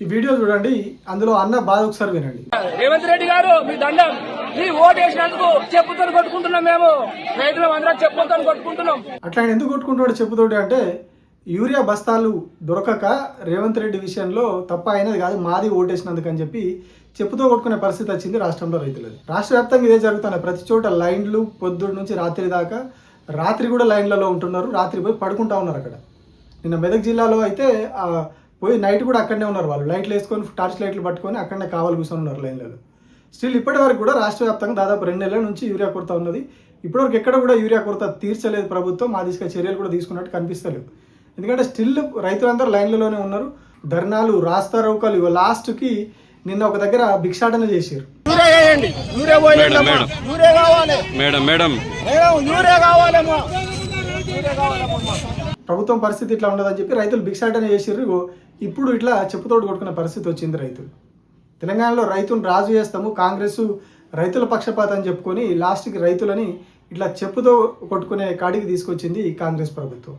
ఈ వీడియో చూడండి, అందులో అన్న బాధ ఒకసారి వినండి. రేవంత్ రెడ్డి గారు మీ దండం, మీ ఓటు వేసినందుకు చెప్పుతో కొట్టుకుంటున్నాం, మేము రైతులం అందరం చెప్పుతో కొట్టుకుంటున్నాం. అట్లా ఆయన ఎందుకు కొట్టుకుంటాడు చెప్పుతోటి అంటే, యూరియా బస్తాలు దొరకక రేవంత్ రెడ్డి విషయంలో తప్ప అయినది కాదు, మాది ఓటేసినందుకు అని చెప్పి చెప్పుతో కొట్టుకునే పరిస్థితి వచ్చింది రాష్ట్రంలో రైతులది. రాష్ట్ర వ్యాప్తంగా ఇదే జరుగుతున్నాయి. ప్రతి చోట లైన్లు పొద్దున్న నుంచి రాత్రి దాకా, రాత్రి కూడా లైన్లలో ఉంటున్నారు, రాత్రి పోయి పడుకుంటా ఉన్నారు అక్కడ. నిన్న మెదక్ జిల్లాలో అయితే పోయి నైట్ కూడా అక్కడనే ఉన్నారు, వాళ్ళు లైట్లు వేసుకొని టార్చ్ లైట్లు పట్టుకొని అక్కడనే కావాలి కూర్చొని ఉన్నారు లైన్లలో. స్టిల్ ఇప్పటి వరకు కూడా రాష్ట్ర వ్యాప్తంగా దాదాపు 2 నెలల నుంచి యూరియా కొరత ఉన్నది. ఇప్పటివరకు ఎక్కడ కూడా యూరియా కొరత తీర్చలేదు ప్రభుత్వం, మా దిశగా చర్యలు కూడా తీసుకున్నట్టు కనిపిస్తలేవు. ఎందుకంటే స్టిల్ రైతులందరూ లైన్లలోనే ఉన్నారు, ధర్నాలు, రాస్తారోకాలు. లాస్ట్కి నిన్న ఒక దగ్గర భిక్షాటన చేశారు. ప్రభుత్వం పరిస్థితి ఇట్లా ఉండదని చెప్పి రైతులు భిక్షాటన చేసిర్రు. ఇప్పుడు ఇట్లా చెప్పుతోడు కొట్టుకునే పరిస్థితి వచ్చింది రైతులు. తెలంగాణలో రైతును రాజు చేస్తాము, కాంగ్రెస్ రైతుల పక్షపాతం అని చెప్పుకొని లాస్ట్కి రైతులని ఇట్లా చెప్పుతో కొట్టుకునే కాడికి తీసుకొచ్చింది కాంగ్రెస్ ప్రభుత్వం.